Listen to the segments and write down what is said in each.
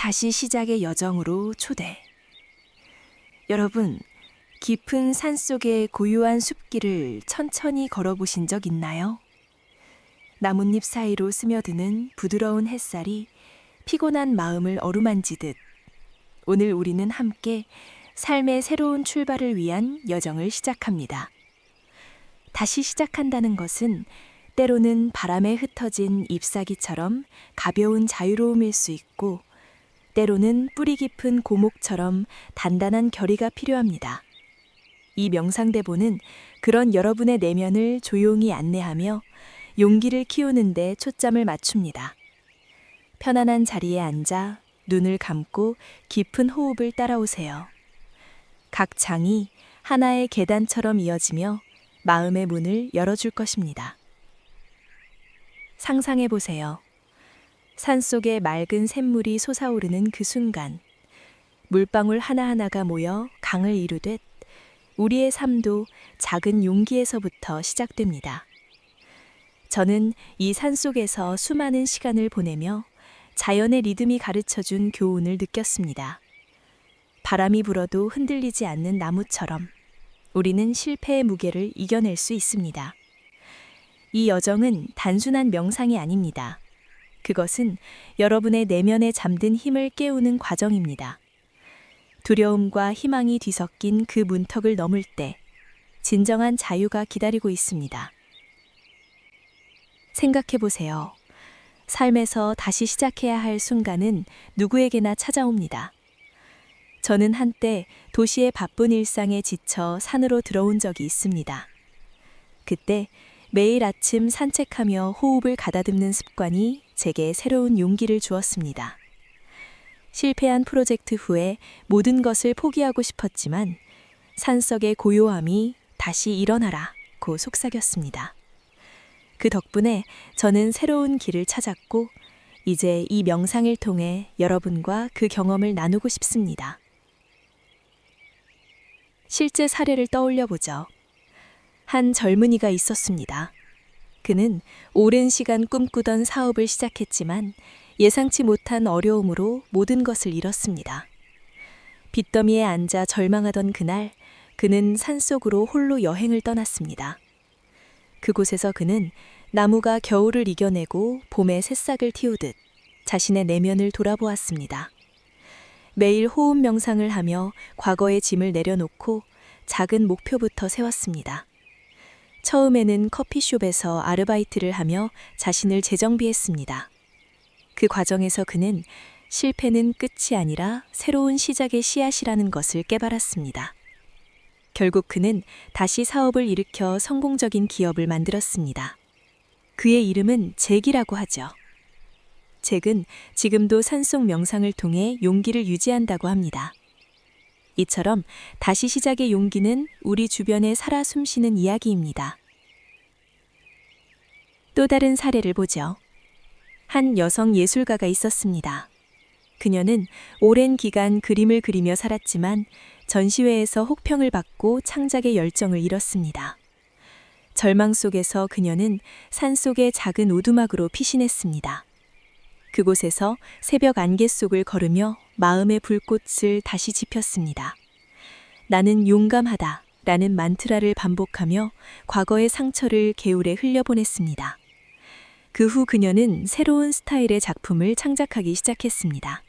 다시 시작의 여정으로 초대. 여러분, 깊은 산속의 고요한 숲길을 천천히 걸어보신 적 있나요? 나뭇잎 사이로 스며드는 부드러운 햇살이 피곤한 마음을 어루만지듯 오늘 우리는 함께 삶의 새로운 출발을 위한 여정을 시작합니다. 다시 시작한다는 것은 때로는 바람에 흩어진 잎사귀처럼 가벼운 자유로움일 수 있고, 때로는 뿌리 깊은 고목처럼 단단한 결의가 필요합니다. 이 명상대본은 그런 여러분의 내면을 조용히 안내하며 용기를 키우는 데 초점을 맞춥니다. 편안한 자리에 앉아 눈을 감고 깊은 호흡을 따라오세요. 각 장이 하나의 계단처럼 이어지며 마음의 문을 열어줄 것입니다. 상상해 보세요. 산속에 맑은 샘물이 솟아오르는 그 순간, 물방울 하나하나가 모여 강을 이루듯 우리의 삶도 작은 용기에서부터 시작됩니다. 저는 이 산속에서 수많은 시간을 보내며 자연의 리듬이 가르쳐준 교훈을 느꼈습니다. 바람이 불어도 흔들리지 않는 나무처럼 우리는 실패의 무게를 이겨낼 수 있습니다. 이 여정은 단순한 명상이 아닙니다. 그것은 여러분의 내면에 잠든 힘을 깨우는 과정입니다. 두려움과 희망이 뒤섞인 그 문턱을 넘을 때 진정한 자유가 기다리고 있습니다. 생각해 보세요. 삶에서 다시 시작해야 할 순간은 누구에게나 찾아옵니다. 저는 한때 도시의 바쁜 일상에 지쳐 산으로 들어온 적이 있습니다. 그때 매일 아침 산책하며 호흡을 가다듬는 습관이 제게 새로운 용기를 주었습니다. 실패한 프로젝트 후에 모든 것을 포기하고 싶었지만 산속의 고요함이 다시 일어나라고 속삭였습니다. 그 덕분에 저는 새로운 길을 찾았고, 이제 이 명상을 통해 여러분과 그 경험을 나누고 싶습니다. 실제 사례를 떠올려 보죠. 한 젊은이가 있었습니다. 그는 오랜 시간 꿈꾸던 사업을 시작했지만 예상치 못한 어려움으로 모든 것을 잃었습니다. 빚더미에 앉아 절망하던 그날, 그는 산속으로 홀로 여행을 떠났습니다. 그곳에서 그는 나무가 겨울을 이겨내고 봄에 새싹을 틔우듯 자신의 내면을 돌아보았습니다. 매일 호흡 명상을 하며 과거의 짐을 내려놓고 작은 목표부터 세웠습니다. 처음에는 커피숍에서 아르바이트를 하며 자신을 재정비했습니다. 그 과정에서 그는 실패는 끝이 아니라 새로운 시작의 씨앗이라는 것을 깨달았습니다. 결국 그는 다시 사업을 일으켜 성공적인 기업을 만들었습니다. 그의 이름은 잭이라고 하죠. 잭은 지금도 산속 명상을 통해 용기를 유지한다고 합니다. 이처럼 다시 시작의 용기는 우리 주변에 살아 숨쉬는 이야기입니다. 또 다른 사례를 보죠. 한 여성 예술가가 있었습니다. 그녀는 오랜 기간 그림을 그리며 살았지만 전시회에서 혹평을 받고 창작의 열정을 잃었습니다. 절망 속에서 그녀는 산속의 작은 오두막으로 피신했습니다. 그곳에서 새벽 안개 속을 걸으며 마음의 불꽃을 다시 지폈습니다. 나는 용감하다 라는 만트라를 반복하며 과거의 상처를 개울에 흘려보냈습니다. 그 후 그녀는 새로운 스타일의 작품을 창작하기 시작했습니다.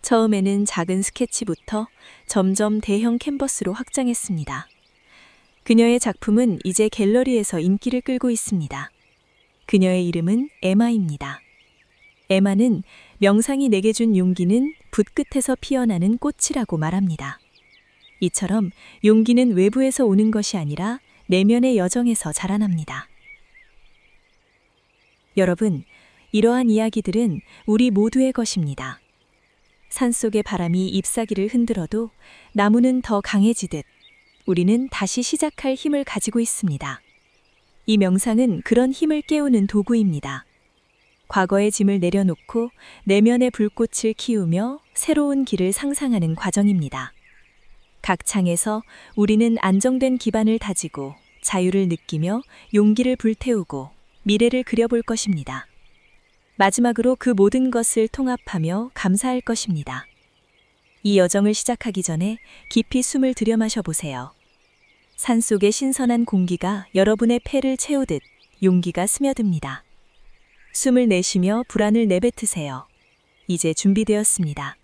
처음에는 작은 스케치부터 점점 대형 캔버스로 확장했습니다. 그녀의 작품은 이제 갤러리에서 인기를 끌고 있습니다. 그녀의 이름은 에마입니다. 에마는 명상이 내게 준 용기는 붓 끝에서 피어나는 꽃이라고 말합니다. 이처럼 용기는 외부에서 오는 것이 아니라 내면의 여정에서 자라납니다. 여러분, 이러한 이야기들은 우리 모두의 것입니다. 산속의 바람이 잎사귀를 흔들어도 나무는 더 강해지듯 우리는 다시 시작할 힘을 가지고 있습니다. 이 명상은 그런 힘을 깨우는 도구입니다. 과거의 짐을 내려놓고 내면의 불꽃을 키우며 새로운 길을 상상하는 과정입니다. 각 장에서 우리는 안정된 기반을 다지고 자유를 느끼며 용기를 불태우고 미래를 그려볼 것입니다. 마지막으로 그 모든 것을 통합하며 감사할 것입니다. 이 여정을 시작하기 전에 깊이 숨을 들여 마셔 보세요. 산속의 신선한 공기가 여러분의 폐를 채우듯 용기가 스며듭니다. 숨을 내쉬며 불안을 내뱉으세요. 이제 준비되었습니다.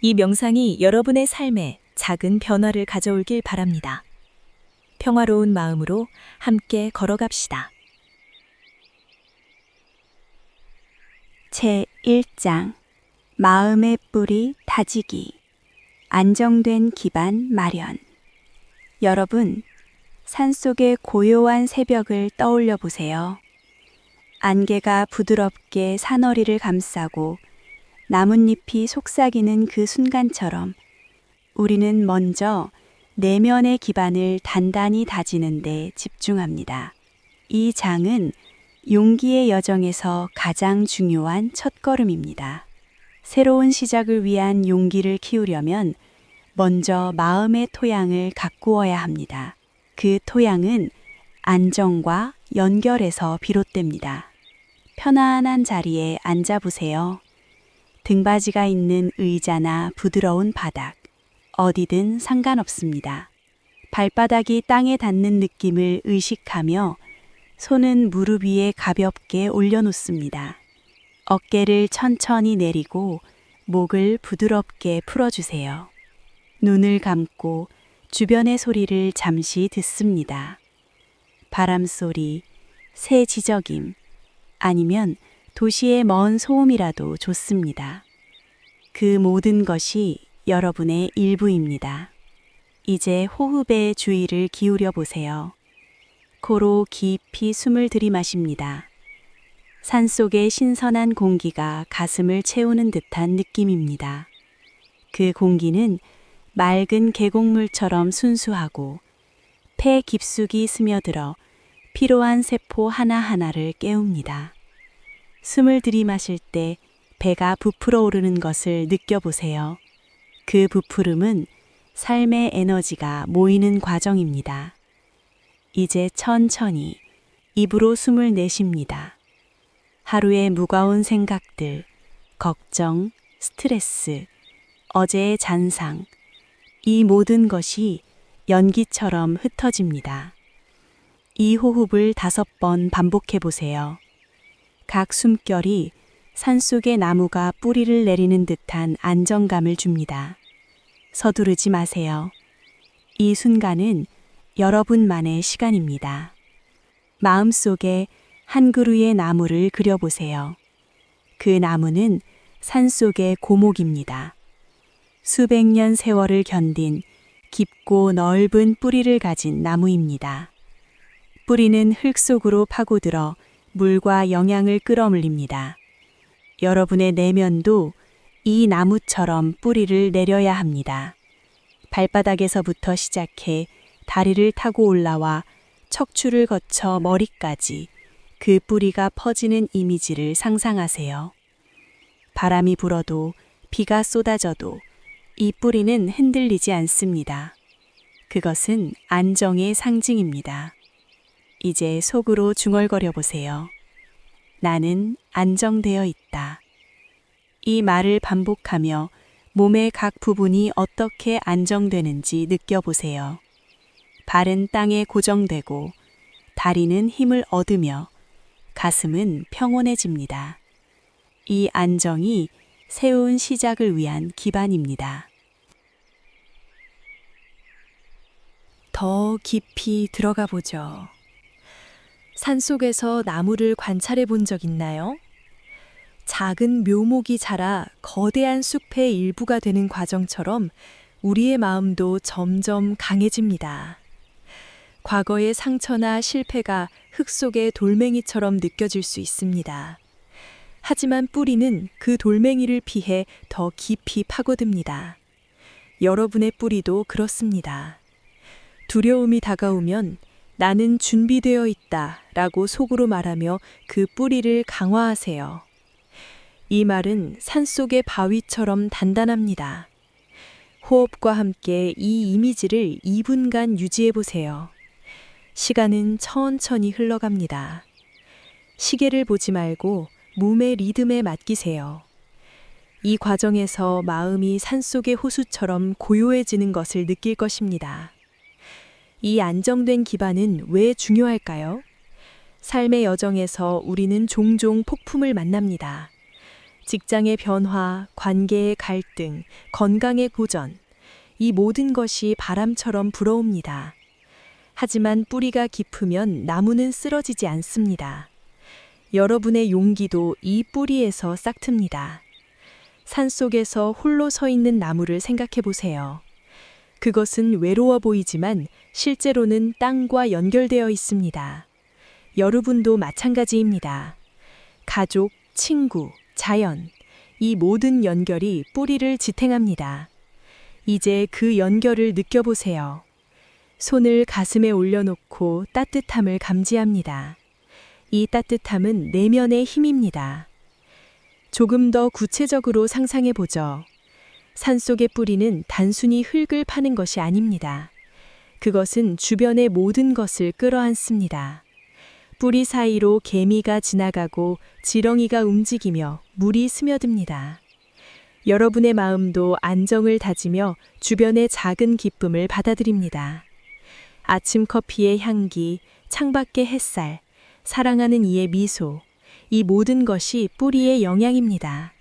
이 명상이 여러분의 삶에 작은 변화를 가져올길 바랍니다. 평화로운 마음으로 함께 걸어갑시다. 제1장 마음의 뿌리 다지기. 안정된 기반 마련. 여러분, 산속의 고요한 새벽을 떠올려 보세요. 안개가 부드럽게 산허리를 감싸고 나뭇잎이 속삭이는 그 순간처럼 우리는 먼저 내면의 기반을 단단히 다지는 데 집중합니다. 이 장은 용기의 여정에서 가장 중요한 첫걸음입니다. 새로운 시작을 위한 용기를 키우려면 먼저 마음의 토양을 가꾸어야 합니다. 그 토양은 안정과 연결에서 비롯됩니다. 편안한 자리에 앉아보세요. 등받이가 있는 의자나 부드러운 바닥, 어디든 상관없습니다. 발바닥이 땅에 닿는 느낌을 의식하며 손은 무릎 위에 가볍게 올려놓습니다. 어깨를 천천히 내리고 목을 부드럽게 풀어주세요. 눈을 감고 주변의 소리를 잠시 듣습니다. 바람 소리, 새 지저김, 아니면 도시의 먼 소음이라도 좋습니다. 그 모든 것이 여러분의 일부입니다. 이제 호흡에 주의를 기울여 보세요. 코로 깊이 숨을 들이마십니다. 산속의 신선한 공기가 가슴을 채우는 듯한 느낌입니다. 그 공기는 맑은 계곡물처럼 순수하고 폐 깊숙이 스며들어 피로한 세포 하나하나를 깨웁니다. 숨을 들이마실 때 배가 부풀어 오르는 것을 느껴보세요. 그 부풀음은 삶의 에너지가 모이는 과정입니다. 이제 천천히 입으로 숨을 내쉽니다. 하루의 무거운 생각들, 걱정, 스트레스, 어제의 잔상, 이 모든 것이 연기처럼 흩어집니다. 이 호흡을 5번 반복해 보세요. 각 숨결이 산속의 나무가 뿌리를 내리는 듯한 안정감을 줍니다. 서두르지 마세요. 이 순간은 여러분만의 시간입니다. 마음속에 한 그루의 나무를 그려보세요. 그 나무는 산속의 고목입니다. 수백 년 세월을 견딘 깊고 넓은 뿌리를 가진 나무입니다. 뿌리는 흙 속으로 파고들어 물과 영양을 끌어물립니다. 여러분의 내면도 이 나무처럼 뿌리를 내려야 합니다. 발바닥에서부터 시작해 다리를 타고 올라와 척추를 거쳐 머리까지 그 뿌리가 퍼지는 이미지를 상상하세요. 바람이 불어도 비가 쏟아져도 이 뿌리는 흔들리지 않습니다. 그것은 안정의 상징입니다. 이제 속으로 중얼거려 보세요. 나는 안정되어 있다. 이 말을 반복하며 몸의 각 부분이 어떻게 안정되는지 느껴보세요. 발은 땅에 고정되고 다리는 힘을 얻으며 가슴은 평온해집니다. 이 안정이 새로운 시작을 위한 기반입니다. 더 깊이 들어가 보죠. 산속에서 나무를 관찰해 본 적 있나요? 작은 묘목이 자라 거대한 숲의 일부가 되는 과정처럼 우리의 마음도 점점 강해집니다. 과거의 상처나 실패가 흙 속의 돌멩이처럼 느껴질 수 있습니다. 하지만 뿌리는 그 돌멩이를 피해 더 깊이 파고듭니다. 여러분의 뿌리도 그렇습니다. 두려움이 다가오면 나는 준비되어 있다 라고 속으로 말하며 그 뿌리를 강화하세요. 이 말은 산속의 바위처럼 단단합니다. 호흡과 함께 이 이미지를 2분간 유지해 보세요. 시간은 천천히 흘러갑니다. 시계를 보지 말고 몸의 리듬에 맡기세요. 이 과정에서 마음이 산속의 호수처럼 고요해지는 것을 느낄 것입니다. 이 안정된 기반은 왜 중요할까요? 삶의 여정에서 우리는 종종 폭풍을 만납니다. 직장의 변화, 관계의 갈등, 건강의 고전, 이 모든 것이 바람처럼 불어옵니다. 하지만 뿌리가 깊으면 나무는 쓰러지지 않습니다. 여러분의 용기도 이 뿌리에서 싹틉니다. 산속에서 홀로 서 있는 나무를 생각해 보세요. 그것은 외로워 보이지만 실제로는 땅과 연결되어 있습니다. 여러분도 마찬가지입니다. 가족, 친구, 자연, 이 모든 연결이 뿌리를 지탱합니다. 이제 그 연결을 느껴보세요. 손을 가슴에 올려놓고 따뜻함을 감지합니다. 이 따뜻함은 내면의 힘입니다. 조금 더 구체적으로 상상해 보죠. 산속의 뿌리는 단순히 흙을 파는 것이 아닙니다. 그것은 주변의 모든 것을 끌어안습니다. 뿌리 사이로 개미가 지나가고 지렁이가 움직이며 물이 스며듭니다. 여러분의 마음도 안정을 다지며 주변의 작은 기쁨을 받아들입니다. 아침 커피의 향기, 창밖의 햇살, 사랑하는 이의 미소, 이 모든 것이 뿌리의 영향입니다.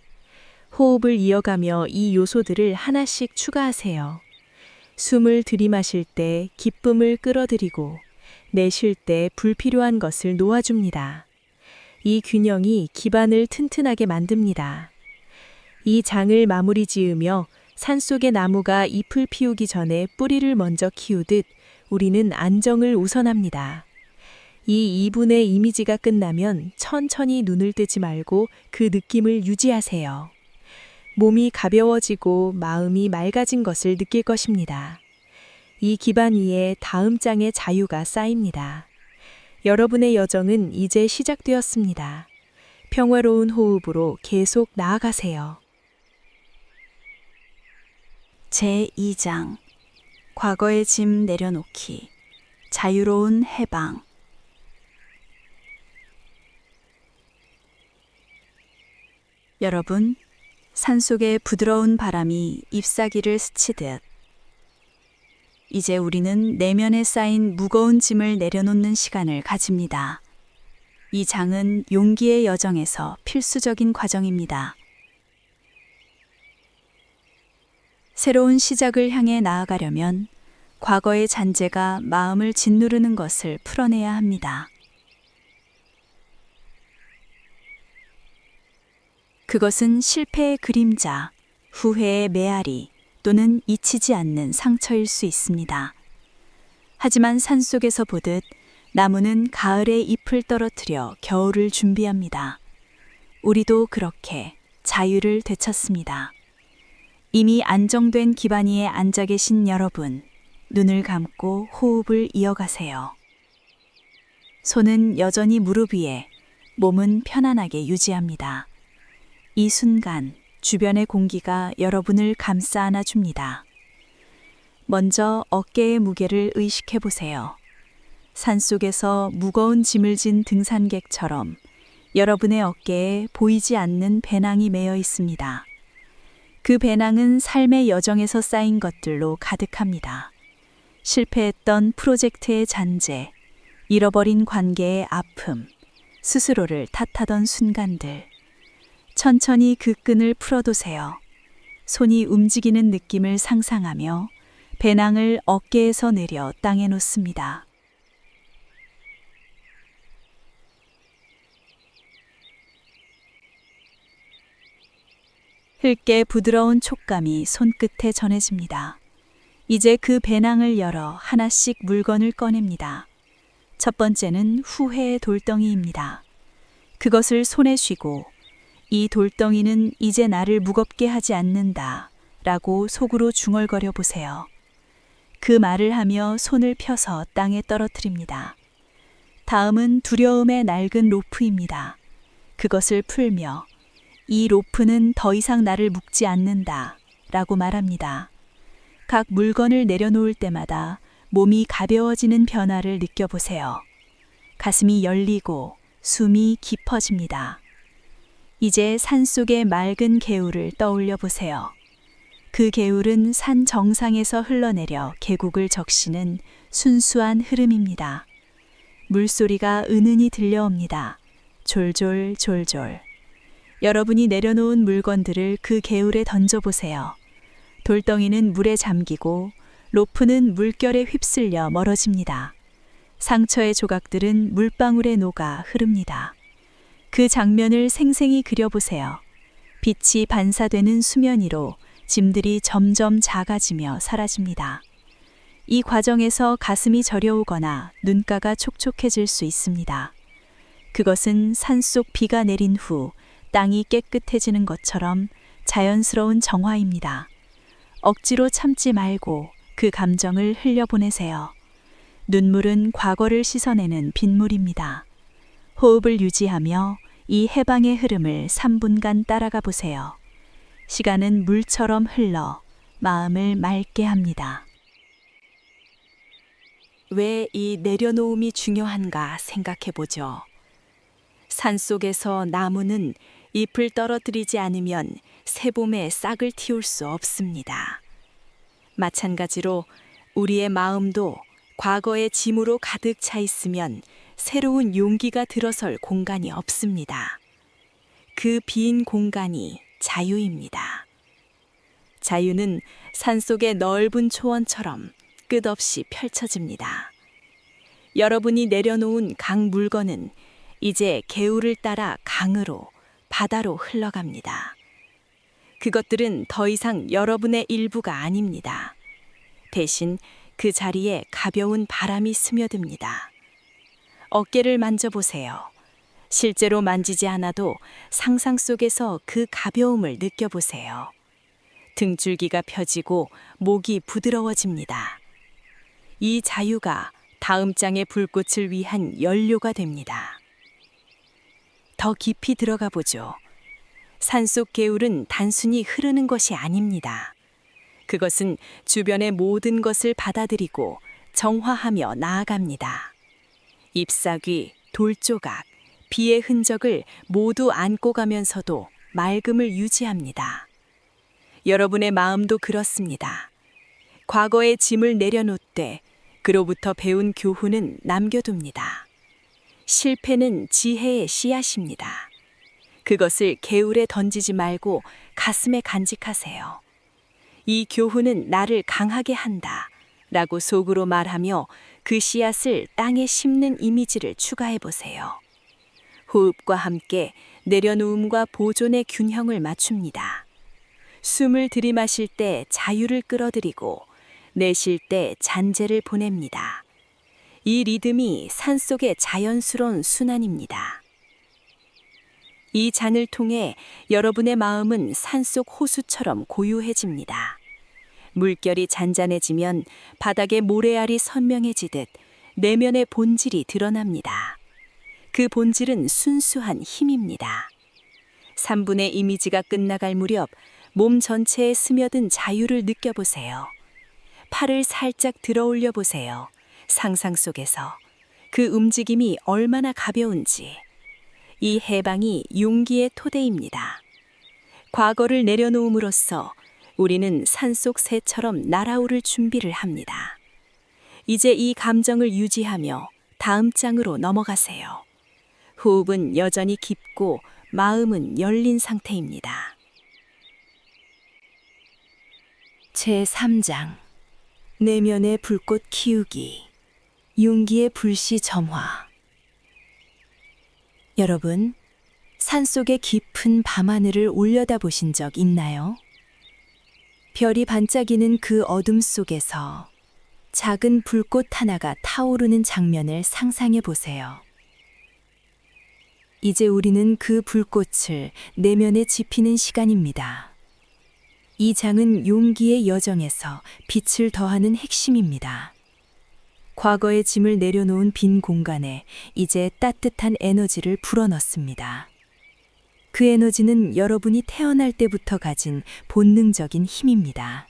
호흡을 이어가며 이 요소들을 하나씩 추가하세요. 숨을 들이마실 때 기쁨을 끌어들이고 내쉴 때 불필요한 것을 놓아줍니다. 이 균형이 기반을 튼튼하게 만듭니다. 이 장을 마무리 지으며 산속의 나무가 잎을 피우기 전에 뿌리를 먼저 키우듯 우리는 안정을 우선합니다. 이 2분의 이미지가 끝나면 천천히 눈을 뜨지 말고 그 느낌을 유지하세요. 몸이 가벼워지고 마음이 맑아진 것을 느낄 것입니다. 이 기반 위에 다음 장의 자유가 쌓입니다. 여러분의 여정은 이제 시작되었습니다. 평화로운 호흡으로 계속 나아가세요. 제2장 과거의 짐 내려놓기 자유로운 해방 여러분, 산속의 부드러운 바람이 잎사귀를 스치듯 이제 우리는 내면에 쌓인 무거운 짐을 내려놓는 시간을 가집니다. 이 장은 용기의 여정에서 필수적인 과정입니다. 새로운 시작을 향해 나아가려면 과거의 잔재가 마음을 짓누르는 것을 풀어내야 합니다. 그것은 실패의 그림자, 후회의 메아리 또는 잊히지 않는 상처일 수 있습니다. 하지만 산속에서 보듯 나무는 가을에 잎을 떨어뜨려 겨울을 준비합니다. 우리도 그렇게 자유를 되찾습니다. 이미 안정된 기반 위에 앉아 계신 여러분, 눈을 감고 호흡을 이어가세요. 손은 여전히 무릎 위에, 몸은 편안하게 유지합니다. 이 순간 주변의 공기가 여러분을 감싸 안아줍니다. 먼저 어깨의 무게를 의식해 보세요. 산속에서 무거운 짐을 진 등산객처럼 여러분의 어깨에 보이지 않는 배낭이 매여 있습니다. 그 배낭은 삶의 여정에서 쌓인 것들로 가득합니다. 실패했던 프로젝트의 잔재, 잃어버린 관계의 아픔, 스스로를 탓하던 순간들. 천천히 그 끈을 풀어두세요. 손이 움직이는 느낌을 상상하며 배낭을 어깨에서 내려 땅에 놓습니다. 흙의 부드러운 촉감이 손끝에 전해집니다. 이제 그 배낭을 열어 하나씩 물건을 꺼냅니다. 첫 번째는 후회의 돌덩이입니다. 그것을 손에 쥐고 이 돌덩이는 이제 나를 무겁게 하지 않는다 라고 속으로 중얼거려 보세요. 그 말을 하며 손을 펴서 땅에 떨어뜨립니다. 다음은 두려움의 낡은 로프입니다. 그것을 풀며 이 로프는 더 이상 나를 묶지 않는다 라고 말합니다. 각 물건을 내려놓을 때마다 몸이 가벼워지는 변화를 느껴보세요. 가슴이 열리고 숨이 깊어집니다. 이제 산속의 맑은 개울을 떠올려 보세요. 그 개울은 산 정상에서 흘러내려 계곡을 적시는 순수한 흐름입니다. 물소리가 은은히 들려옵니다. 졸졸 졸졸. 여러분이 내려놓은 물건들을 그 개울에 던져보세요. 돌덩이는 물에 잠기고 로프는 물결에 휩쓸려 멀어집니다. 상처의 조각들은 물방울에 녹아 흐릅니다. 그 장면을 생생히 그려보세요. 빛이 반사되는 수면 위로 짐들이 점점 작아지며 사라집니다. 이 과정에서 가슴이 저려오거나 눈가가 촉촉해질 수 있습니다. 그것은 산속 비가 내린 후 땅이 깨끗해지는 것처럼 자연스러운 정화입니다. 억지로 참지 말고 그 감정을 흘려보내세요. 눈물은 과거를 씻어내는 빗물입니다. 호흡을 유지하며 이 해방의 흐름을 3분간 따라가 보세요. 시간은 물처럼 흘러 마음을 맑게 합니다. 왜 이 내려놓음이 중요한가 생각해 보죠. 산속에서 나무는 잎을 떨어뜨리지 않으면 새봄에 싹을 틔울 수 없습니다. 마찬가지로 우리의 마음도 과거의 짐으로 가득 차 있으면 새로운 용기가 들어설 공간이 없습니다. 그 빈 공간이 자유입니다. 자유는 산속의 넓은 초원처럼 끝없이 펼쳐집니다. 여러분이 내려놓은 각 물건은 이제 개울을 따라 강으로, 바다로 흘러갑니다. 그것들은 더 이상 여러분의 일부가 아닙니다. 대신 그 자리에 가벼운 바람이 스며듭니다. 어깨를 만져보세요. 실제로 만지지 않아도 상상 속에서 그 가벼움을 느껴보세요. 등줄기가 펴지고 목이 부드러워집니다. 이 자유가 다음 장의 불꽃을 위한 연료가 됩니다. 더 깊이 들어가 보죠. 산속 개울은 단순히 흐르는 것이 아닙니다. 그것은 주변의 모든 것을 받아들이고 정화하며 나아갑니다. 잎사귀, 돌조각, 비의 흔적을 모두 안고 가면서도 맑음을 유지합니다. 여러분의 마음도 그렇습니다. 과거의 짐을 내려놓되 그로부터 배운 교훈은 남겨둡니다. 실패는 지혜의 씨앗입니다. 그것을 개울에 던지지 말고 가슴에 간직하세요. 이 교훈은 나를 강하게 한다 라고 속으로 말하며 그 씨앗을 땅에 심는 이미지를 추가해 보세요. 호흡과 함께 내려놓음과 보존의 균형을 맞춥니다. 숨을 들이마실 때 자유를 끌어들이고 내쉴 때 잔재를 보냅니다. 이 리듬이 산속의 자연스러운 순환입니다. 이 잔을 통해 여러분의 마음은 산속 호수처럼 고요해집니다. 물결이 잔잔해지면 바닥의 모래알이 선명해지듯 내면의 본질이 드러납니다. 그 본질은 순수한 힘입니다. 3분의 이미지가 끝나갈 무렵 몸 전체에 스며든 자유를 느껴보세요. 팔을 살짝 들어 올려 보세요. 상상 속에서 그 움직임이 얼마나 가벼운지. 이 해방이 용기의 토대입니다. 과거를 내려놓음으로써 우리는 산속 새처럼 날아오를 준비를 합니다. 이제 이 감정을 유지하며 다음 장으로 넘어가세요. 호흡은 여전히 깊고 마음은 열린 상태입니다. 제3장 내면의 불꽃 키우기 용기의 불씨 점화. 여러분, 산속의 깊은 밤하늘을 올려다보신 적 있나요? 별이 반짝이는 그 어둠 속에서 작은 불꽃 하나가 타오르는 장면을 상상해 보세요. 이제 우리는 그 불꽃을 내면에 지피는 시간입니다. 이 장은 용기의 여정에서 빛을 더하는 핵심입니다. 과거의 짐을 내려놓은 빈 공간에 이제 따뜻한 에너지를 불어넣습니다. 그 에너지는 여러분이 태어날 때부터 가진 본능적인 힘입니다.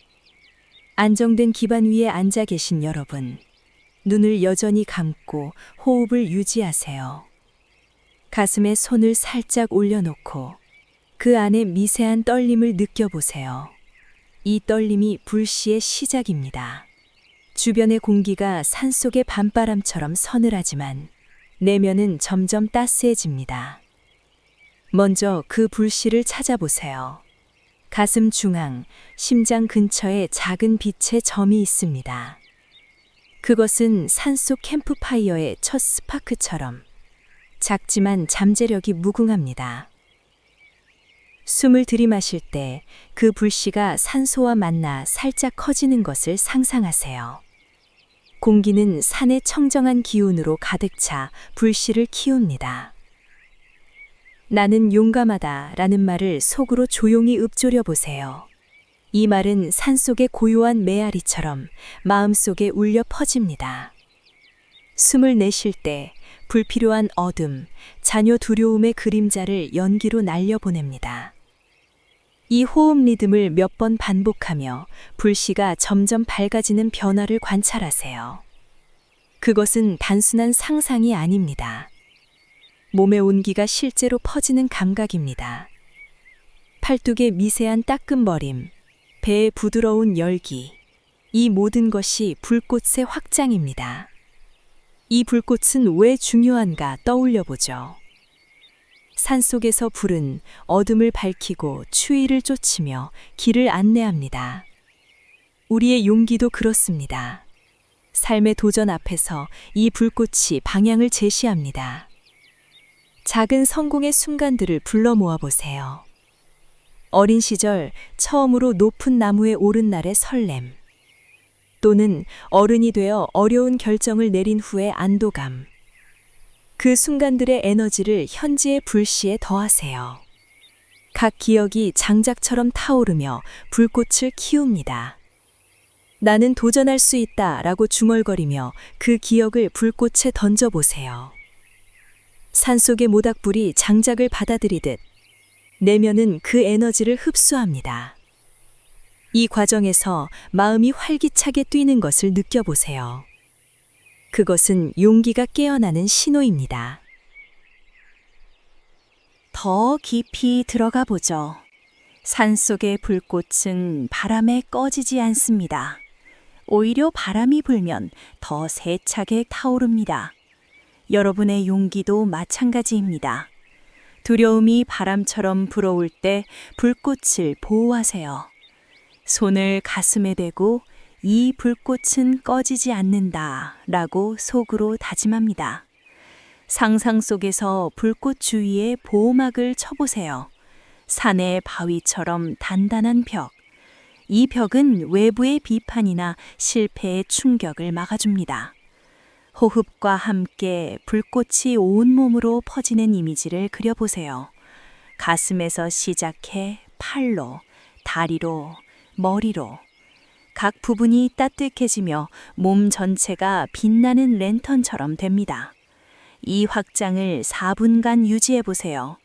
안정된 기반 위에 앉아 계신 여러분, 눈을 여전히 감고 호흡을 유지하세요. 가슴에 손을 살짝 올려놓고 그 안에 미세한 떨림을 느껴보세요. 이 떨림이 불씨의 시작입니다. 주변의 공기가 산속의 밤바람처럼 서늘하지만 내면은 점점 따스해집니다. 먼저 그 불씨를 찾아보세요. 가슴 중앙, 심장 근처에 작은 빛의 점이 있습니다. 그것은 산속 캠프파이어의 첫 스파크처럼 작지만 잠재력이 무궁합니다. 숨을 들이마실 때 그 불씨가 산소와 만나 살짝 커지는 것을 상상하세요. 공기는 산의 청정한 기운으로 가득 차 불씨를 키웁니다. 나는 용감하다 라는 말을 속으로 조용히 읊조려 보세요. 이 말은 산속의 고요한 메아리처럼 마음속에 울려 퍼집니다. 숨을 내쉴 때 불필요한 어둠, 잔여 두려움의 그림자를 연기로 날려보냅니다. 이 호흡 리듬을 몇 번 반복하며 불씨가 점점 밝아지는 변화를 관찰하세요. 그것은 단순한 상상이 아닙니다. 몸의 온기가 실제로 퍼지는 감각입니다. 팔뚝의 미세한 따끔거림, 배의 부드러운 열기, 이 모든 것이 불꽃의 확장입니다. 이 불꽃은 왜 중요한가 떠올려 보죠. 산속에서 불은 어둠을 밝히고 추위를 쫓으며 길을 안내합니다. 우리의 용기도 그렇습니다. 삶의 도전 앞에서 이 불꽃이 방향을 제시합니다. 작은 성공의 순간들을 불러 모아 보세요. 어린 시절 처음으로 높은 나무에 오른 날의 설렘, 또는 어른이 되어 어려운 결정을 내린 후의 안도감. 그 순간들의 에너지를 현지의 불씨에 더하세요. 각 기억이 장작처럼 타오르며 불꽃을 키웁니다. 나는 도전할 수 있다 라고 중얼거리며 그 기억을 불꽃에 던져보세요. 산속의 모닥불이 장작을 받아들이듯 내면은 그 에너지를 흡수합니다. 이 과정에서 마음이 활기차게 뛰는 것을 느껴보세요. 그것은 용기가 깨어나는 신호입니다. 더 깊이 들어가 보죠. 산속의 불꽃은 바람에 꺼지지 않습니다. 오히려 바람이 불면 더 세차게 타오릅니다. 여러분의 용기도 마찬가지입니다. 두려움이 바람처럼 불어올 때 불꽃을 보호하세요. 손을 가슴에 대고 이 불꽃은 꺼지지 않는다 라고 속으로 다짐합니다. 상상 속에서 불꽃 주위에 보호막을 쳐보세요. 산의 바위처럼 단단한 벽. 이 벽은 외부의 비판이나 실패의 충격을 막아줍니다. 호흡과 함께 불꽃이 온몸으로 퍼지는 이미지를 그려보세요. 가슴에서 시작해 팔로, 다리로, 머리로. 각 부분이 따뜻해지며 몸 전체가 빛나는 랜턴처럼 됩니다. 이 확장을 4분간 유지해 보세요.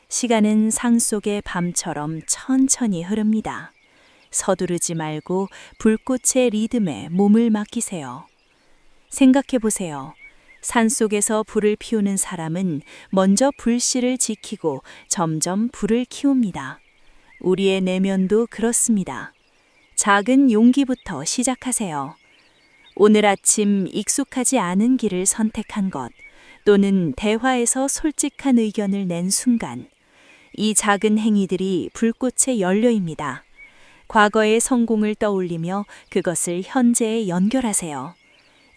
시간은 산속의 밤처럼 천천히 흐릅니다. 서두르지 말고 불꽃의 리듬에 몸을 맡기세요. 생각해 보세요. 산속에서 불을 피우는 사람은 먼저 불씨를 지키고 점점 불을 키웁니다. 우리의 내면도 그렇습니다. 작은 용기부터 시작하세요. 오늘 아침 익숙하지 않은 길을 선택한 것, 또는 대화에서 솔직한 의견을 낸 순간, 이 작은 행위들이 불꽃의 연료입니다. 과거의 성공을 떠올리며 그것을 현재에 연결하세요.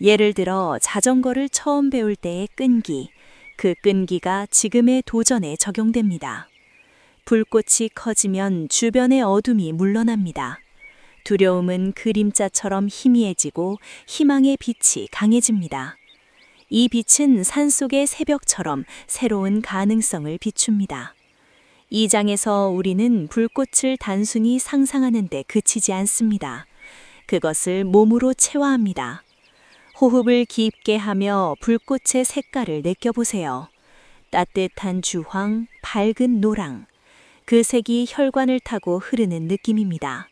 예를 들어 자전거를 처음 배울 때의 끈기, 그 끈기가 지금의 도전에 적용됩니다. 불꽃이 커지면 주변의 어둠이 물러납니다. 두려움은 그림자처럼 희미해지고 희망의 빛이 강해집니다. 이 빛은 산속의 새벽처럼 새로운 가능성을 비춥니다. 이 장에서 우리는 불꽃을 단순히 상상하는 데 그치지 않습니다. 그것을 몸으로 체화합니다. 호흡을 깊게 하며 불꽃의 색깔을 느껴보세요. 따뜻한 주황, 밝은 노랑. 그 색이 혈관을 타고 흐르는 느낌입니다.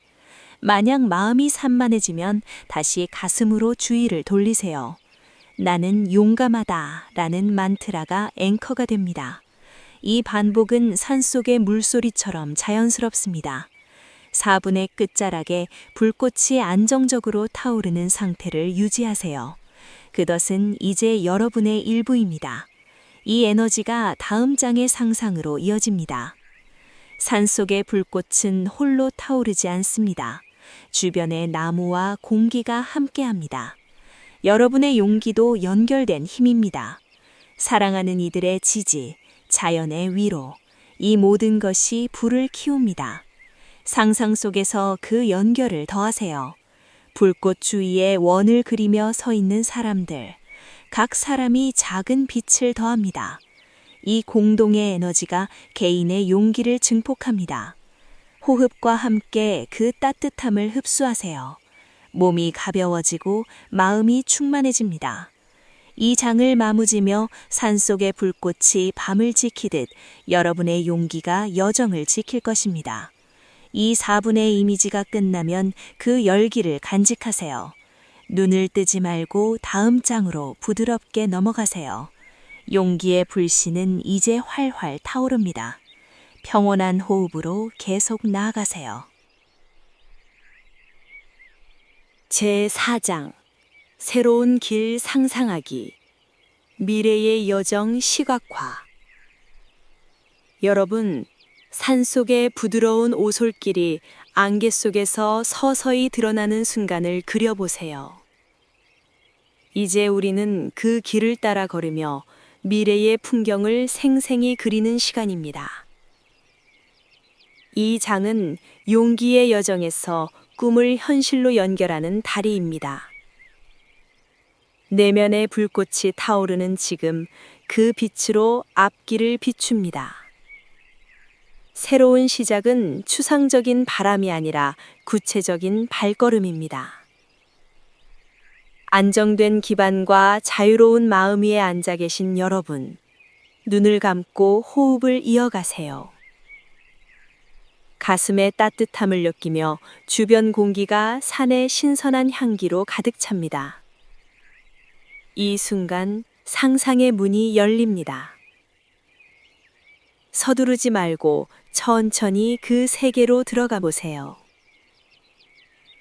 만약 마음이 산만해지면 다시 가슴으로 주의를 돌리세요. 나는 용감하다 라는 만트라가 앵커가 됩니다. 이 반복은 산속의 물소리처럼 자연스럽습니다. 4분의 끝자락에 불꽃이 안정적으로 타오르는 상태를 유지하세요. 그것은 이제 여러분의 일부입니다. 이 에너지가 다음 장의 상상으로 이어집니다. 산속의 불꽃은 홀로 타오르지 않습니다. 주변의 나무와 공기가 함께합니다. 여러분의 용기도 연결된 힘입니다. 사랑하는 이들의 지지, 자연의 위로, 이 모든 것이 불을 키웁니다. 상상 속에서 그 연결을 더하세요. 불꽃 주위에 원을 그리며 서 있는 사람들, 각 사람이 작은 빛을 더합니다. 이 공동의 에너지가 개인의 용기를 증폭합니다. 호흡과 함께 그 따뜻함을 흡수하세요. 몸이 가벼워지고 마음이 충만해집니다. 이 장을 마무지며 산속의 불꽃이 밤을 지키듯 여러분의 용기가 여정을 지킬 것입니다. 이 4분의 이미지가 끝나면 그 열기를 간직하세요. 눈을 뜨지 말고 다음 장으로 부드럽게 넘어가세요. 용기의 불씨는 이제 활활 타오릅니다. 평온한 호흡으로 계속 나아가세요. 제4장 새로운 길 상상하기 미래의 여정 시각화 여러분, 산속의 부드러운 오솔길이 안개 속에서 서서히 드러나는 순간을 그려보세요. 이제 우리는 그 길을 따라 걸으며 미래의 풍경을 생생히 그리는 시간입니다. 이 장은 용기의 여정에서 꿈을 현실로 연결하는 다리입니다. 내면의 불꽃이 타오르는 지금 그 빛으로 앞길을 비춥니다. 새로운 시작은 추상적인 바람이 아니라 구체적인 발걸음입니다. 안정된 기반과 자유로운 마음 위에 앉아 계신 여러분, 눈을 감고 호흡을 이어가세요. 가슴의 따뜻함을 느끼며 주변 공기가 산의 신선한 향기로 가득 찹니다. 이 순간 상상의 문이 열립니다. 서두르지 말고 천천히 그 세계로 들어가 보세요.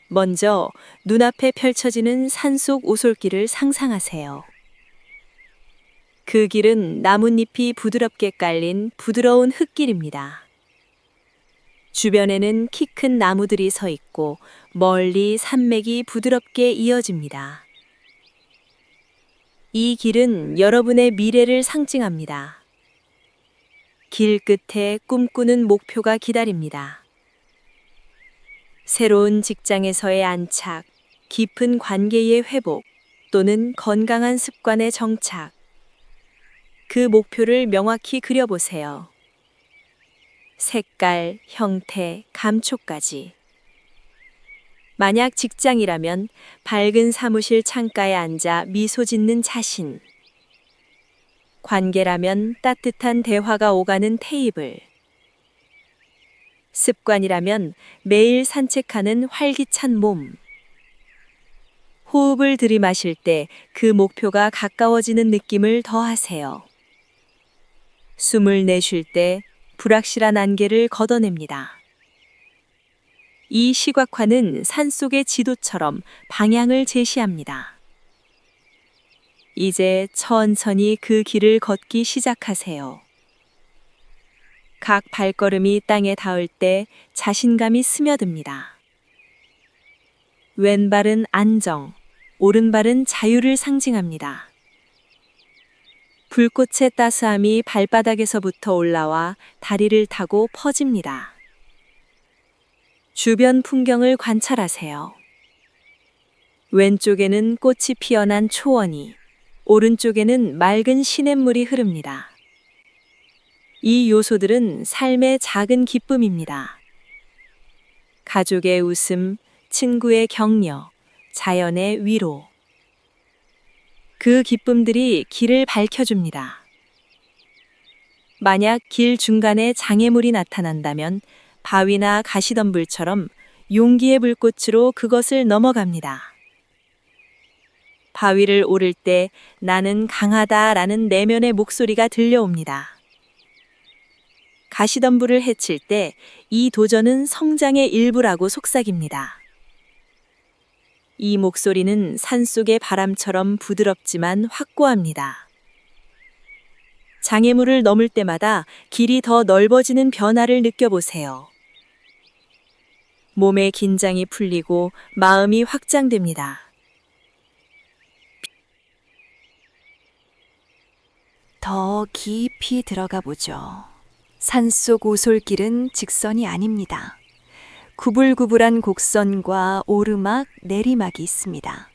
먼저 눈앞에 펼쳐지는 산속 오솔길을 상상하세요. 그 길은 나뭇잎이 부드럽게 깔린 부드러운 흙길입니다. 주변에는 키 큰 나무들이 서 있고 멀리 산맥이 부드럽게 이어집니다. 이 길은 여러분의 미래를 상징합니다. 길 끝에 꿈꾸는 목표가 기다립니다. 새로운 직장에서의 안착, 깊은 관계의 회복, 또는 건강한 습관의 정착. 그 목표를 명확히 그려보세요. 색깔, 형태, 감촉까지. 만약 직장이라면 밝은 사무실 창가에 앉아 미소 짓는 자신. 관계라면 따뜻한 대화가 오가는 테이블. 습관이라면 매일 산책하는 활기찬 몸. 호흡을 들이마실 때 그 목표가 가까워지는 느낌을 더하세요. 숨을 내쉴 때 불확실한 안개를 걷어냅니다. 이 시각화는 산속의 지도처럼 방향을 제시합니다. 이제 천천히 그 길을 걷기 시작하세요. 각 발걸음이 땅에 닿을 때 자신감이 스며듭니다. 왼발은 안정, 오른발은 자유를 상징합니다. 불꽃의 따스함이 발바닥에서부터 올라와 다리를 타고 퍼집니다. 주변 풍경을 관찰하세요. 왼쪽에는 꽃이 피어난 초원이, 오른쪽에는 맑은 시냇물이 흐릅니다. 이 요소들은 삶의 작은 기쁨입니다. 가족의 웃음, 친구의 격려, 자연의 위로. 그 기쁨들이 길을 밝혀줍니다. 만약 길 중간에 장애물이 나타난다면 바위나 가시덤불처럼 용기의 불꽃으로 그것을 넘어갑니다. 바위를 오를 때 나는 강하다라는 내면의 목소리가 들려옵니다. 가시덤불을 해칠 때 이 도전은 성장의 일부라고 속삭입니다. 이 목소리는 산속의 바람처럼 부드럽지만 확고합니다. 장애물을 넘을 때마다 길이 더 넓어지는 변화를 느껴보세요. 몸의 긴장이 풀리고 마음이 확장됩니다. 더 깊이 들어가 보죠. 산속 오솔길은 직선이 아닙니다. 구불구불한 곡선과 오르막, 내리막이 있습니다.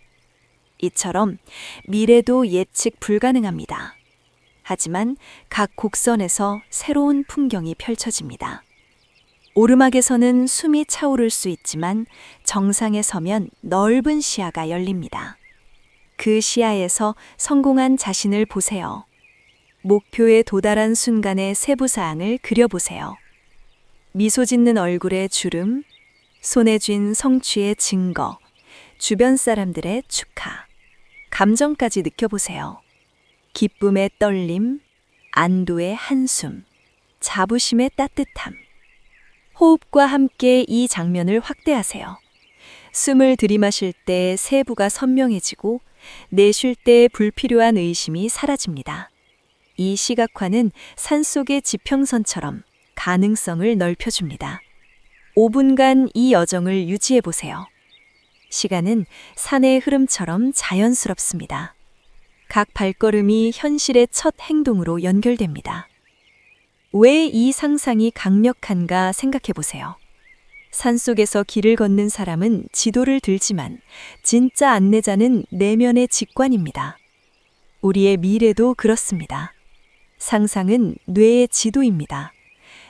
이처럼 미래도 예측 불가능합니다. 하지만 각 곡선에서 새로운 풍경이 펼쳐집니다. 오르막에서는 숨이 차오를 수 있지만 정상에 서면 넓은 시야가 열립니다. 그 시야에서 성공한 자신을 보세요. 목표에 도달한 순간의 세부사항을 그려보세요. 미소 짓는 얼굴의 주름, 손에 쥔 성취의 증거, 주변 사람들의 축하, 감정까지 느껴보세요. 기쁨의 떨림, 안도의 한숨, 자부심의 따뜻함. 호흡과 함께 이 장면을 확대하세요. 숨을 들이마실 때 세부가 선명해지고 내쉴 때 불필요한 의심이 사라집니다. 이 시각화는 산속의 지평선처럼 가능성을 넓혀줍니다. 5분간 이 여정을 유지해보세요. 시간은 산의 흐름처럼 자연스럽습니다. 각 발걸음이 현실의 첫 행동으로 연결됩니다. 왜 이 상상이 강력한가 생각해보세요. 산속에서 길을 걷는 사람은 지도를 들지만 진짜 안내자는 내면의 직관입니다. 우리의 미래도 그렇습니다. 상상은 뇌의 지도입니다.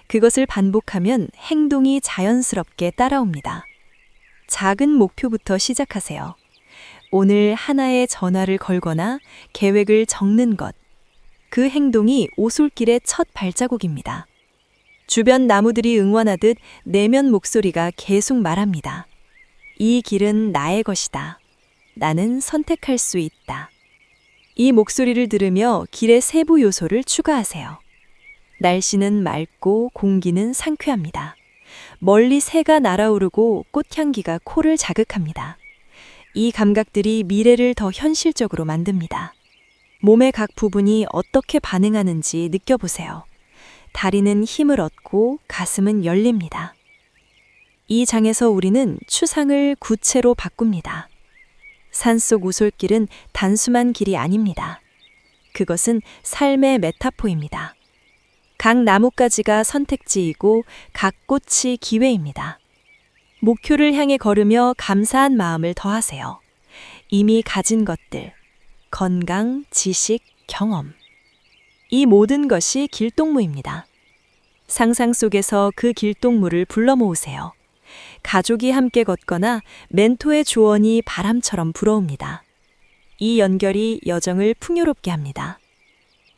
그것을 반복하면 행동이 자연스럽게 따라옵니다. 작은 목표부터 시작하세요. 오늘 하나의 전화를 걸거나 계획을 적는 것. 그 행동이 오솔길의 첫 발자국입니다. 주변 나무들이 응원하듯 내면 목소리가 계속 말합니다. 이 길은 나의 것이다. 나는 선택할 수 있다. 이 목소리를 들으며 길의 세부 요소를 추가하세요. 날씨는 맑고 공기는 상쾌합니다. 멀리 새가 날아오르고 꽃향기가 코를 자극합니다. 이 감각들이 미래를 더 현실적으로 만듭니다. 몸의 각 부분이 어떻게 반응하는지 느껴보세요. 다리는 힘을 얻고 가슴은 열립니다. 이 장에서 우리는 추상을 구체로 바꿉니다. 산속 오솔길은 단순한 길이 아닙니다. 그것은 삶의 메타포입니다. 각 나뭇가지가 선택지이고 각 꽃이 기회입니다. 목표를 향해 걸으며 감사한 마음을 더하세요. 이미 가진 것들, 건강, 지식, 경험. 이 모든 것이 길동무입니다. 상상 속에서 그 길동무를 불러 모으세요. 가족이 함께 걷거나 멘토의 조언이 바람처럼 불어옵니다. 이 연결이 여정을 풍요롭게 합니다.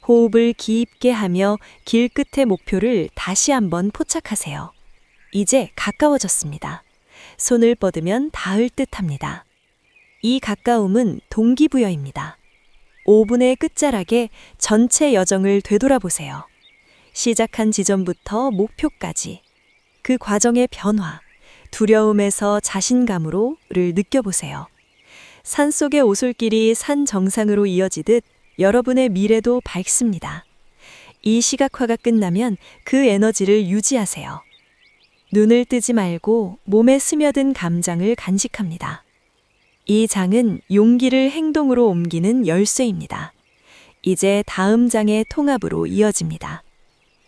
호흡을 깊게 하며 길 끝의 목표를 다시 한번 포착하세요. 이제 가까워졌습니다. 손을 뻗으면 닿을 듯합니다. 이 가까움은 동기부여입니다. 5분의 끝자락에 전체 여정을 되돌아보세요. 시작한 지점부터 목표까지. 그 과정의 변화, 두려움에서 자신감으로를 느껴보세요. 산속의 오솔길이 산 정상으로 이어지듯 여러분의 미래도 밝습니다. 이 시각화가 끝나면 그 에너지를 유지하세요. 눈을 뜨지 말고 몸에 스며든 감정을 간직합니다. 이 장은 용기를 행동으로 옮기는 열쇠입니다. 이제 다음 장의 통합으로 이어집니다.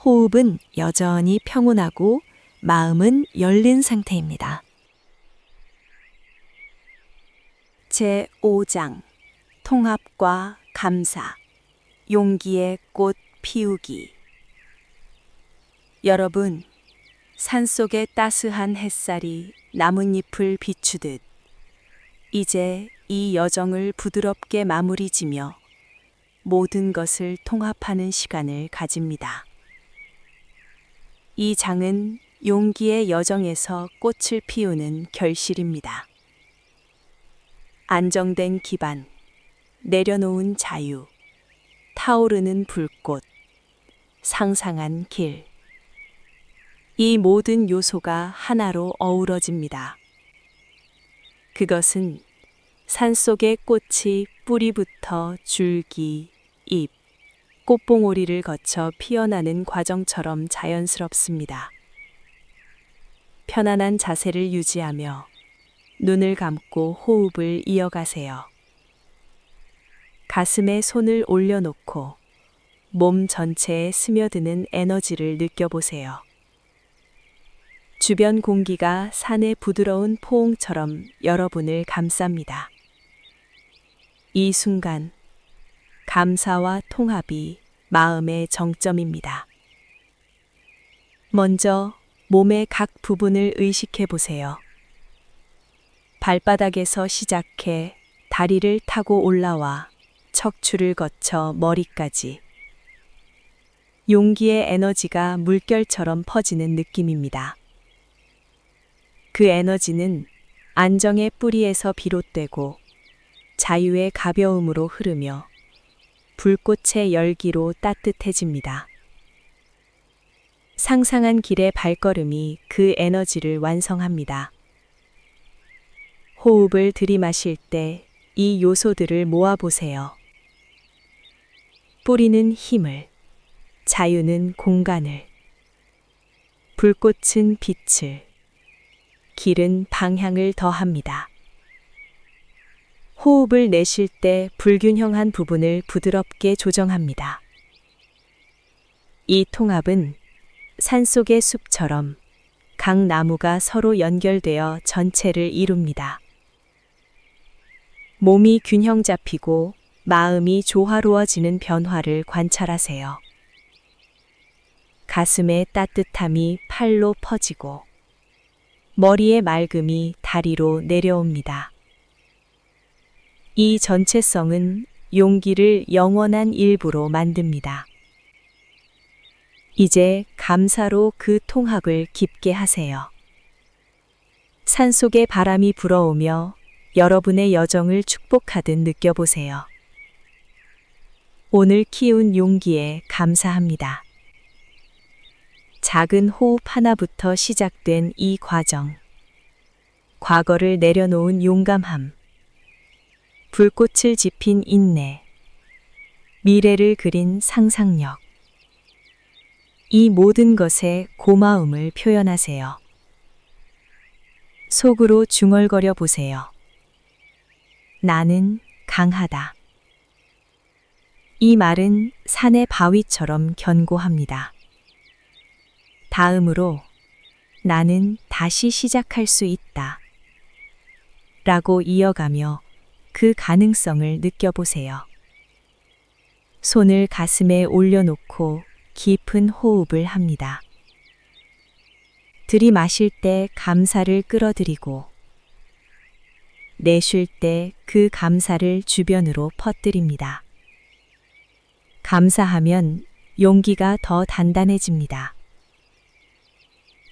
호흡은 여전히 평온하고 마음은 열린 상태입니다. 제5장 통합과 감사, 용기의 꽃 피우기. 여러분, 산속의 따스한 햇살이 나뭇잎을 비추듯 이제 이 여정을 부드럽게 마무리 지며 모든 것을 통합하는 시간을 가집니다. 이 장은 용기의 여정에서 꽃을 피우는 결실입니다. 안정된 기반, 내려놓은 자유, 타오르는 불꽃, 상상한 길. 이 모든 요소가 하나로 어우러집니다. 그것은 산속의 꽃이 뿌리부터 줄기, 잎, 꽃봉오리를 거쳐 피어나는 과정처럼 자연스럽습니다. 편안한 자세를 유지하며 눈을 감고 호흡을 이어가세요. 가슴에 손을 올려놓고 몸 전체에 스며드는 에너지를 느껴보세요. 주변 공기가 산의 부드러운 포옹처럼 여러분을 감쌉니다. 이 순간, 감사와 통합이 마음의 정점입니다. 먼저 몸의 각 부분을 의식해 보세요. 발바닥에서 시작해 다리를 타고 올라와 척추를 거쳐 머리까지. 용기의 에너지가 물결처럼 퍼지는 느낌입니다. 그 에너지는 안정의 뿌리에서 비롯되고 자유의 가벼움으로 흐르며 불꽃의 열기로 따뜻해집니다. 상상한 길의 발걸음이 그 에너지를 완성합니다. 호흡을 들이마실 때 이 요소들을 모아보세요. 뿌리는 힘을, 자유는 공간을, 불꽃은 빛을, 길은 방향을 더합니다. 호흡을 내쉴 때 불균형한 부분을 부드럽게 조정합니다. 이 통합은 산속의 숲처럼 각 나무가 서로 연결되어 전체를 이룹니다. 몸이 균형 잡히고 마음이 조화로워지는 변화를 관찰하세요. 가슴의 따뜻함이 팔로 퍼지고 머리의 맑음이 다리로 내려옵니다. 이 전체성은 용기를 영원한 일부로 만듭니다. 이제 감사로 그 통합을 깊게 하세요. 산속의 바람이 불어오며 여러분의 여정을 축복하듯 느껴보세요. 오늘 키운 용기에 감사합니다. 작은 호흡 하나부터 시작된 이 과정. 과거를 내려놓은 용감함. 불꽃을 지핀 인내. 미래를 그린 상상력. 이 모든 것에 고마움을 표현하세요. 속으로 중얼거려 보세요. 나는 강하다. 이 말은 산의 바위처럼 견고합니다. 다음으로 나는 다시 시작할 수 있다. 라고 이어가며 그 가능성을 느껴보세요. 손을 가슴에 올려놓고 깊은 호흡을 합니다. 들이마실 때 감사를 끌어들이고 내쉴 때 그 감사를 주변으로 퍼뜨립니다. 감사하면 용기가 더 단단해집니다.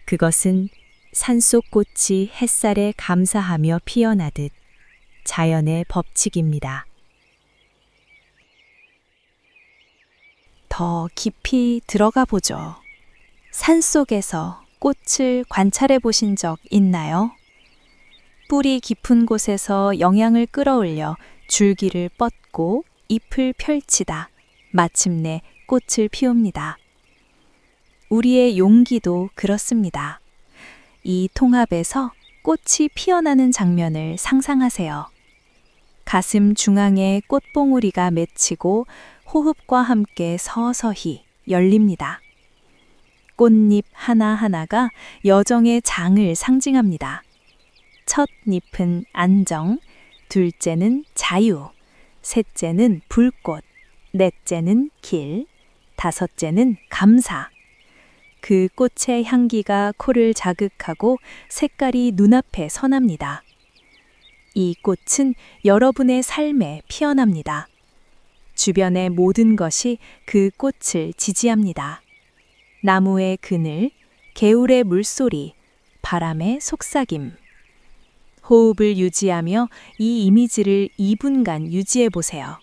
그것은 산속 꽃이 햇살에 감사하며 피어나듯 자연의 법칙입니다. 더 깊이 들어가 보죠. 산속에서 꽃을 관찰해 보신 적 있나요? 뿌리 깊은 곳에서 영양을 끌어올려 줄기를 뻗고 잎을 펼치다 마침내 꽃을 피웁니다. 우리의 용기도 그렇습니다. 이 통합에서 꽃이 피어나는 장면을 상상하세요. 가슴 중앙에 꽃봉오리가 맺히고 호흡과 함께 서서히 열립니다. 꽃잎 하나하나가 여정의 장을 상징합니다. 첫 잎은 안정, 둘째는 자유, 셋째는 불꽃, 넷째는 길, 다섯째는 감사. 그 꽃의 향기가 코를 자극하고 색깔이 눈앞에 선합니다. 이 꽃은 여러분의 삶에 피어납니다. 주변의 모든 것이 그 꽃을 지지합니다. 나무의 그늘, 개울의 물소리, 바람의 속삭임. 호흡을 유지하며 이 이미지를 2분간 유지해 보세요.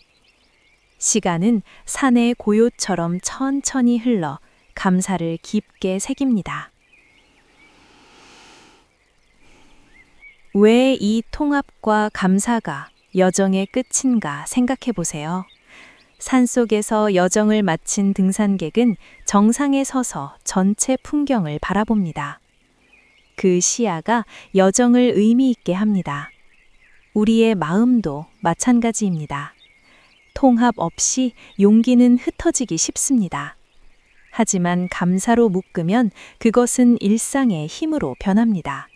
시간은 산의 고요처럼 천천히 흘러 감사를 깊게 새깁니다. 왜 이 통합과 감사가 여정의 끝인가 생각해 보세요. 산속에서 여정을 마친 등산객은 정상에 서서 전체 풍경을 바라봅니다. 그 시야가 여정을 의미 있게 합니다. 우리의 마음도 마찬가지입니다. 통합 없이 용기는 흩어지기 쉽습니다. 하지만 감사로 묶으면 그것은 일상의 힘으로 변합니다.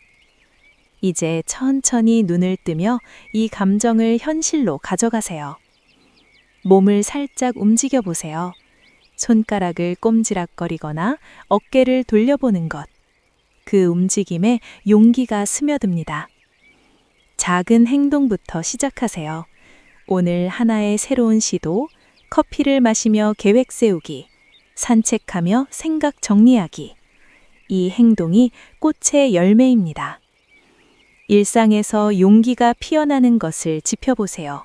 이제 천천히 눈을 뜨며 이 감정을 현실로 가져가세요. 몸을 살짝 움직여 보세요. 손가락을 꼼지락거리거나 어깨를 돌려보는 것. 그 움직임에 용기가 스며듭니다. 작은 행동부터 시작하세요. 오늘 하나의 새로운 시도, 커피를 마시며 계획 세우기, 산책하며 생각 정리하기. 이 행동이 꽃의 열매입니다. 일상에서 용기가 피어나는 것을 지켜보세요.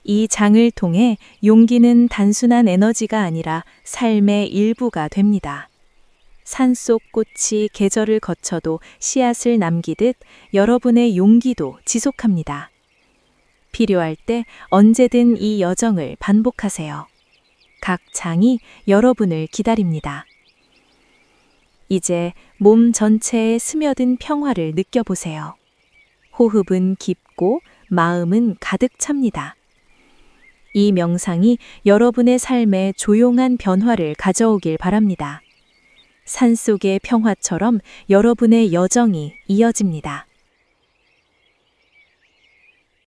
이 장을 통해 용기는 단순한 에너지가 아니라 삶의 일부가 됩니다. 산속 꽃이 계절을 거쳐도 씨앗을 남기듯 여러분의 용기도 지속합니다. 필요할 때 언제든 이 여정을 반복하세요. 각 장이 여러분을 기다립니다. 이제 몸 전체에 스며든 평화를 느껴보세요. 호흡은 깊고 마음은 가득 찹니다. 이 명상이 여러분의 삶에 조용한 변화를 가져오길 바랍니다. 산속의 평화처럼 여러분의 여정이 이어집니다.